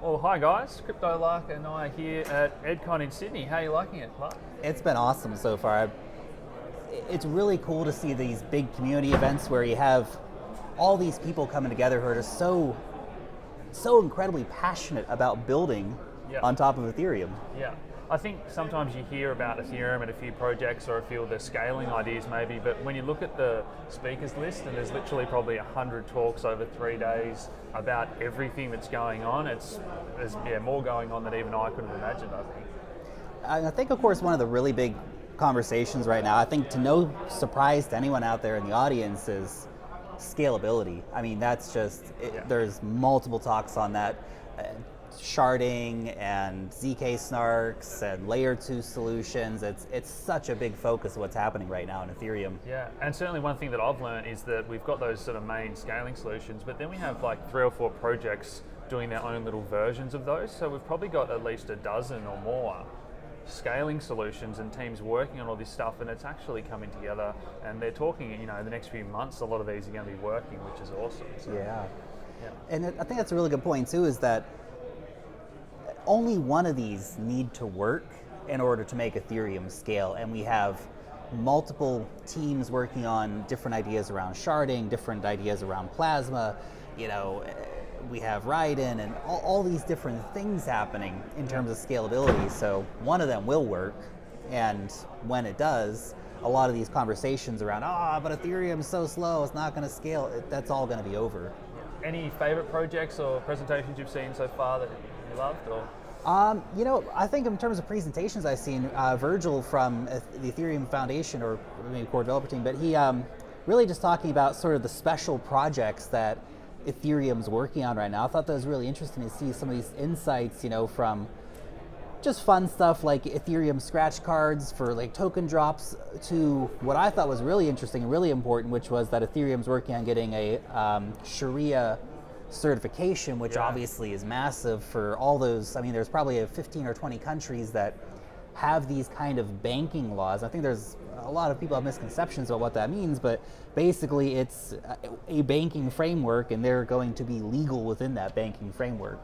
Well, hi guys, Crypto Lark and I here at EDCON in Sydney. How are you liking it, Lark? It's been awesome so far. It's really cool to see these big community events where you have all these people coming together who are just so incredibly passionate about building Yeah. on top of Ethereum. Yeah. I think sometimes you hear about Ethereum and a few projects or a few of the scaling ideas maybe, but when you look at the speakers list, and there's literally probably 100 talks over 3 days about everything that's going on, there's more going on than even I could have imagined, I think. And I think, of course, one of the really big conversations right now, I think to no surprise to anyone out there in the audience, is scalability. I mean, that's just, there's multiple talks on that. Sharding and ZK snarks and layer 2 solutions. It's such a big focus of what's happening right now in Ethereum. Yeah, and certainly one thing that I've learned is that we've got those sort of main scaling solutions, but then we have like 3 or 4 projects doing their own little versions of those. So we've probably got at least a dozen or more scaling solutions and teams working on all this stuff, and it's actually coming together, and they're talking, in the next few months, a lot of these are going to be working, which is awesome. So, Yeah. yeah. And I think that's a really good point too, is that only one of these need to work in order to make Ethereum scale, and we have multiple teams working on different ideas around sharding, different ideas around plasma. We have Raiden and all these different things happening in terms of scalability. So one of them will work, and when it does, a lot of these conversations around, but Ethereum's so slow, it's not going to scale, that's all going to be over. Any favorite projects or presentations you've seen so far that you loved? Or? I think in terms of presentations I've seen, Virgil from the Ethereum Foundation, or maybe core developer team, but he really just talking about sort of the special projects that Ethereum's working on right now. I thought that was really interesting to see some of these insights, from just fun stuff like Ethereum scratch cards for like token drops, to what I thought was really interesting and really important, which was that Ethereum's working on getting a Sharia certification, which obviously is massive for all those. I mean, there's probably 15 or 20 countries that have these kind of banking laws. I think there's a lot of people have misconceptions about what that means, but basically it's a banking framework, and they're going to be legal within that banking framework.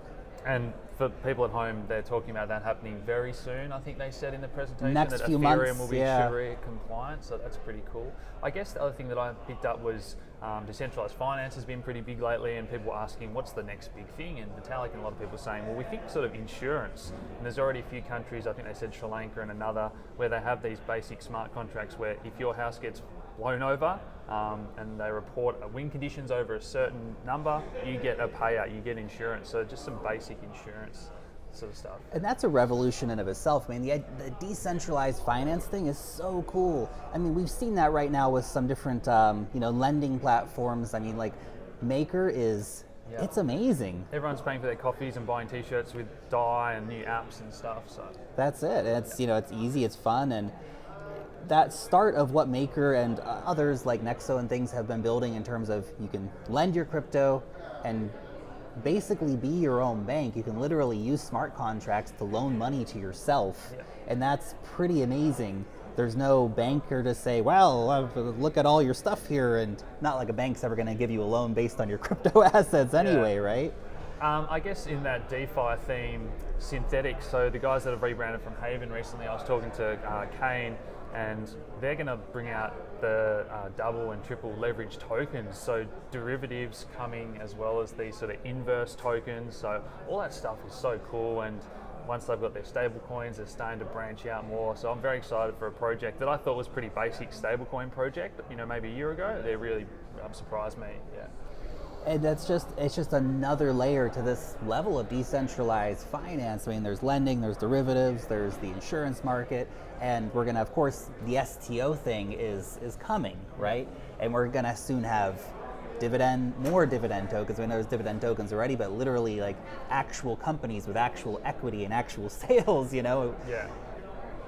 And for people at home, they're talking about that happening very soon. I think they said in the presentation Next that few Ethereum months, will be Sharia compliant, so that's pretty cool. I guess the other thing that I picked up was decentralized finance has been pretty big lately, and people were asking what's the next big thing, and Vitalik and a lot of people saying, well, we think sort of insurance, and there's already a few countries, I think they said Sri Lanka and another, where they have these basic smart contracts where if your house gets blown over and they report wind conditions over a certain number, you get a payout, you get insurance. So just some basic insurance sort of stuff. And that's a revolution in of itself. I mean, the decentralized finance thing is so cool. I mean, we've seen that right now with some different, lending platforms. I mean, like Maker is, it's amazing. Everyone's paying for their coffees and buying t-shirts with DAI and new apps and stuff. So that's it. And it's, it's easy, it's fun, and that start of what Maker and others like Nexo and things have been building in terms of you can lend your crypto and basically be your own bank. You can literally use smart contracts to loan money to yourself, and that's pretty amazing. There's no banker to say, well, look at all your stuff here, and not like a bank's ever going to give you a loan based on your crypto assets anyway, right? I guess in that DeFi theme, synthetic, so the guys that have rebranded from Haven recently, I was talking to Kane, and they're going to bring out the double and triple leverage tokens, so derivatives coming as well as these sort of inverse tokens. So all that stuff is so cool, and once they've got their stable coins, they're starting to branch out more. So I'm very excited for a project that I thought was pretty basic stablecoin project, maybe a year ago. They really surprised me. Yeah. And it's just another layer to this level of decentralized finance. I mean, there's lending, there's derivatives, there's the insurance market, and we're gonna, of course, the STO thing is coming, right? And we're gonna soon have more dividend tokens. I mean, there's dividend tokens already, but literally like actual companies with actual equity and actual sales,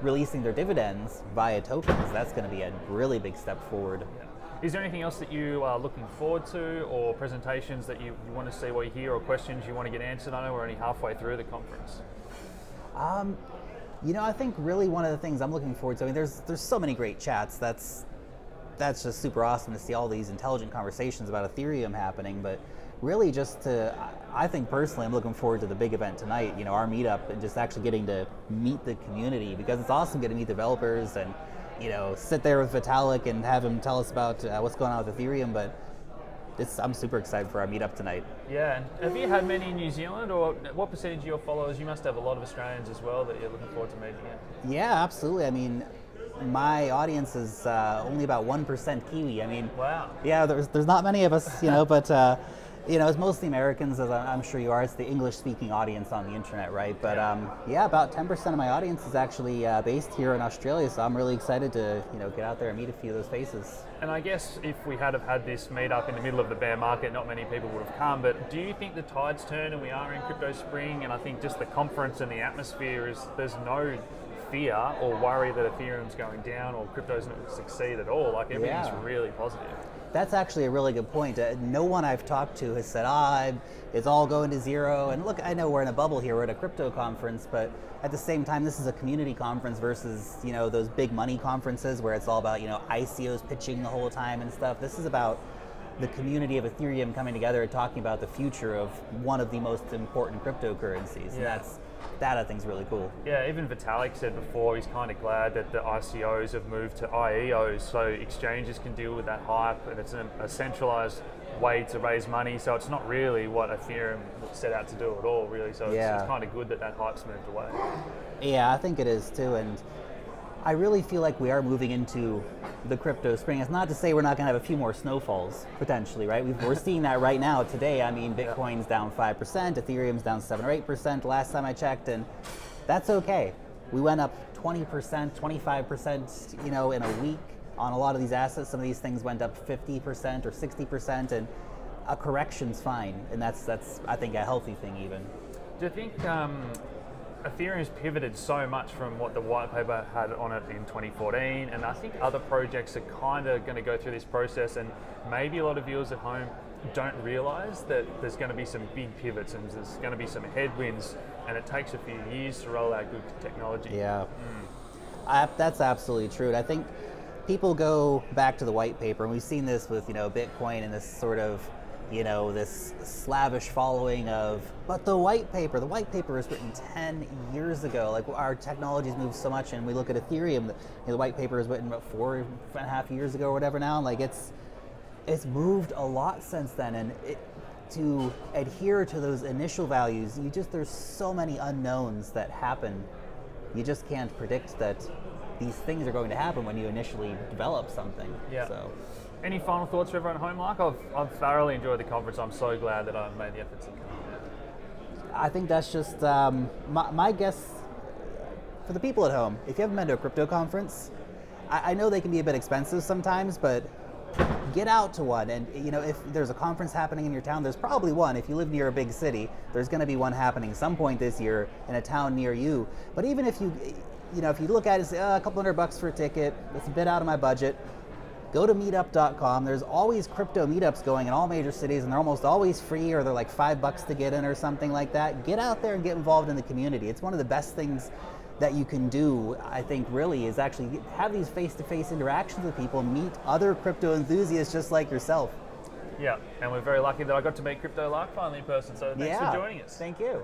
releasing their dividends via tokens. That's gonna be a really big step forward. Yeah. Is there anything else that you are looking forward to, or presentations that you want to see while you're here, or questions you want to get answered? I know we're only halfway through the conference. I think really one of the things I'm looking forward to, I mean, there's so many great chats. That's just super awesome to see all these intelligent conversations about Ethereum happening, but really just to, I think personally, I'm looking forward to the big event tonight, you know, our meetup, and just actually getting to meet the community, because it's awesome getting to meet developers and, you know, sit there with Vitalik and have him tell us about what's going on with Ethereum. But I'm super excited for our meetup tonight. Yeah, and have you had many in New Zealand, or what percentage of your followers? You must have a lot of Australians as well that you're looking forward to meeting. Yeah, absolutely. I mean, my audience is only about 1% Kiwi. I mean, wow. Yeah, there's not many of us, you know, but you know, it's mostly Americans, as I'm sure you are. It's the English-speaking audience on the internet, right? But yeah, about 10% of my audience is actually based here in Australia, so I'm really excited to, you know, get out there and meet a few of those faces. And I guess if we had have had this meetup in the middle of the bear market, not many people would have come. But do you think the tide's turned and we are in crypto spring? And I think just the conference and the atmosphere there's no fear or worry that Ethereum's going down or crypto's not going to succeed at all. Like, everything's really positive. That's actually a really good point. No one I've talked to has said, it's all going to zero. And look, I know we're in a bubble here, we're at a crypto conference, but at the same time, this is a community conference versus, you know, those big money conferences where it's all about, you know, ICOs pitching the whole time and stuff. This is about the community of Ethereum coming together and talking about the future of one of the most important cryptocurrencies. And that I think is really cool. Yeah, even Vitalik said before he's kind of glad that the ICOs have moved to IEOs so exchanges can deal with that hype, and it's a centralized way to raise money, so it's not really what Ethereum set out to do at all, really. So it's kind of good that hype's moved away. Yeah, I think it is too, and I really feel like we are moving into the crypto spring. It's not to say we're not going to have a few more snowfalls, potentially, right? We're seeing that right now today. I mean, Bitcoin's down 5%, Ethereum's down 7 or 8% last time I checked, and that's okay. We went up 20%, 25%, you know, in a week on a lot of these assets. Some of these things went up 50% or 60%, and a correction's fine, and that's I think a healthy thing even. Do you think Ethereum's pivoted so much from what the white paper had on it in 2014, and I think other projects are kind of going to go through this process, and maybe a lot of viewers at home don't realize that there's going to be some big pivots and there's going to be some headwinds, and it takes a few years to roll out good technology. Yeah, that's absolutely true. And I think people go back to the white paper, and we've seen this with, you know, Bitcoin and this sort of, you know, this slavish following of, but the white paper was written 10 years ago. Like, our technology's moved so much, and we look at Ethereum, you know, the white paper was written about 4.5 years ago or whatever now. Like, it's moved a lot since then, and to adhere to those initial values, there's so many unknowns that happen. You just can't predict that these things are going to happen when you initially develop something. Yeah. So. Any final thoughts for everyone at home, Lark? I've thoroughly enjoyed the conference. I'm so glad that I've made the effort to come. I think that's just my guess for the people at home. If you haven't been to a crypto conference, I know they can be a bit expensive sometimes, but get out to one. And, you know, if there's a conference happening in your town, there's probably one. If you live near a big city, there's going to be one happening some point this year in a town near you. But even if you know, if you look at it and say, a couple $100 for a ticket, it's a bit out of my budget, go to meetup.com. There's always crypto meetups going in all major cities, and they're almost always free, or they're like $5 to get in or something like that. Get out there and get involved in the community. It's one of the best things that you can do, I think, really, is actually have these face-to-face interactions with people, meet other crypto enthusiasts just like yourself. Yeah, and we're very lucky that I got to meet Crypto Lark finally in person, so thanks for joining us. Thank you.